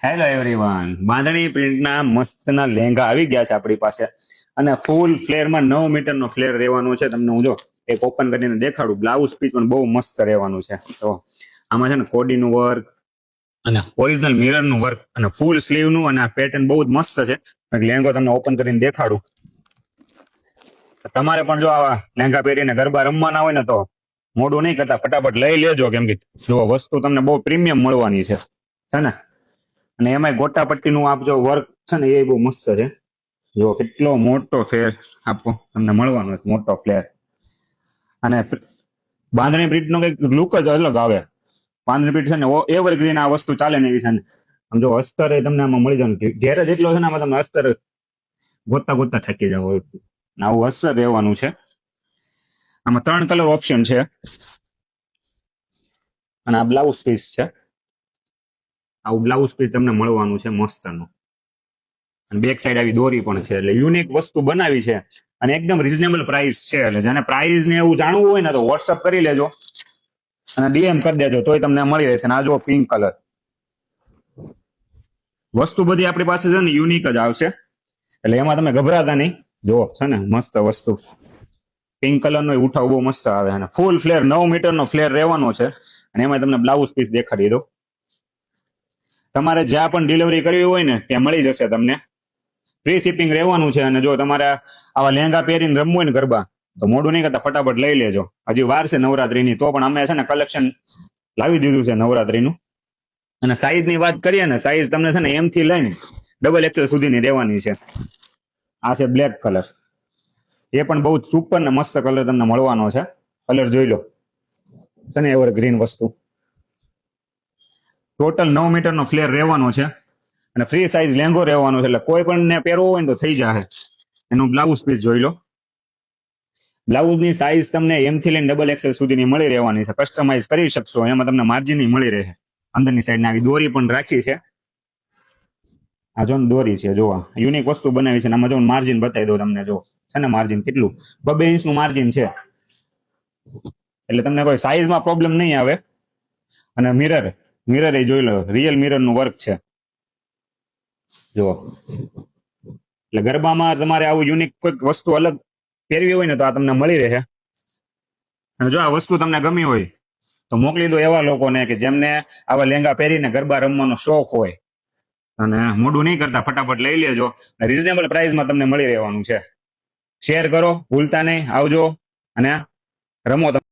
Hello everyone, બાંધણી પ્રિન્ટના મસ્તના લહેંગા આવી ગયા છે આપણી પાસે. અને ફૂલ ફ્લેરમાં 9 મીટરનો ફ્લેર રહેવાનો છે. તમને હું જો એક ઓપન કરીને દેખાડું. બ્લાઉઝ પીસ પણ બહુ મસ્ત રહેવાનું છે. તો આમાં છે ને કોડીનું વર્ક અને ઓરિજિનલ મિરરનું વર્ક અને ફૂલ સ્લીવનું, અને આ પેટર્ન બહુ જ મસ્ત છે. લહેંગો તમને ઓપન કરીને દેખાડું. તમારે પણ જો આવા લહેંગા પહેરીને ગરબા રમવાના હોય ને તો મોડું નહીં કરતા ફટાફટ લઈ લેજો, કેમ કે જો વસ્તુ તમને બહુ પ્રીમિયમ મળવાની છે ને. અને એમાં ગોટા પટ્ટીનું આપ જો વર્ક છે ને એ બહુ મસ્ત છે. જો કેટલો મોટો ફ્લેર આપો તમને મળવાનો છે, મોટો ફ્લેર. અને બાંધણી પ્રિન્ટનો કઈક લુક જ અલગ આવે. બાંધણી પ્રિન્ટ છે ને એવરગ્રીન આ વસ્તુ ચાલે ને એવી છે ને. આમ જો અસ્તર એ તમને આમાં મળી જાય. ઘેર જેટલો છે ને આમાં તમને અસ્તર ગોતતા ગોતતા થાકી જાવ. આવું અસ્તર રહેવાનું છે. આમાં 3 કલર ઓપ્શન છે. અને આ બ્લાઉઝ પીસ છે. આવું બ્લાઉઝ પીસ તમને મળવાનું છે મસ્તનું. અને બેક સાઈડ આવી દોરી પણ છે. એટલે યુનિક વસ્તુ બનાવી છે અને એકદમ રિઝનેબલ પ્રાઇસ છે. એટલે જેને પ્રાઇસ ને એવું જાણવું હોય ને તો વોટ્સઅપ કરી લેજો અને ડીએમ કરી દેજો, તોય તમને મળી રહેશે. અને આ જો પિંક કલર વસ્તુ બધી આપણી પાસે છે ને યુનિક જ આવશે. એટલે એમાં તમે ગભરાતા નહીં. જો છે ને મસ્ત વસ્તુ. પિંક કલર નો ઉઠાવ બહુ મસ્ત આવે. અને ફૂલ ફ્લેર 9 મીટરનો ફ્લેર રહેવાનો છે. અને એમાં તમને બ્લાઉઝ પીસ દેખાડી દો. તમારે જ્યાં પણ ડિલિવરી કરવી હોય ને ત્યાં મળી જશે તમને. ફ્રી શિપિંગ રહેવાનું છે. અને જો તમારે આવા લહેંગા પહેરીને રમવું હોય ને ગરબા, તો મોડું નહીં કરતા ફટાફટ લઈ લેજો. હજી વાર છે નવરાત્રીની, તો પણ અમે છે ને કલેક્શન લાવી દીધું છે નવરાત્રીનું. અને સાઈઝની વાત કરીએ ને, સાઈઝ તમને છે ને એમ થી લઈને XXL સુધીની રહેવાની છે. આ છે બ્લેક કલર. એ પણ બહુ સુપર ને મસ્ત કલર તમને મળવાનો છે. કલર જોઈ લો છે ને એવર ગ્રીન વસ્તુ. ટોટલ 9 મીટરનો ફ્લેર રહેવાનો છે. અને ફ્રી સાઇઝ લેંગો રહેવાનો છે. એટલે કોઈ પણ ને પહેરવો હોય ને તો થઈ જાય. એનું બ્લાઉઝ પીસ જોઈ લો. બ્લાઉઝની સાઇઝ તમને એમ થી લઈને XXL સુધીની મળી રહેવાની છે. કસ્ટમાઇઝ કરી શકશો. એમાં તમને માર્જિન મળી રહે. અંદરની સાઈડ આવી દોરી પણ રાખી છે. આ જો દોરી છે, જોવા યુનિક વસ્તુ બનાવી છે. આમાં જો માર્જિન બતાવી દો તમને. જો છે ને માર્જિન કેટલું 2 ઇંચનું માર્જિન છે. એટલે તમને કોઈ સાઈઝમાં પ્રોબ્લેમ નહીં આવે. અને મિરર એ જોઈ લો, રિયલ મિરરનું વર્ક છે. જો એટલે ગરબામાં તમારે આવું યુનિક કોઈક વસ્તુ અલગ પહેરવી હોય ને તો આ તમને મળી રહે. અને જો આ વસ્તુ તમને ગમી હોય તો મોકલી દો એવા લોકોને કે જેમને આવા લહેંગા પહેરીને ગરબા રમવાનો શોખ હોય. અને મોડું નહીં કરતા ફટાફટ લઈ લેજો. રિઝનેબલ પ્રાઇસમાં તમને મળી રહેવાનું છે. શેર કરો ભૂલતા નહીં. આવજો અને રમો.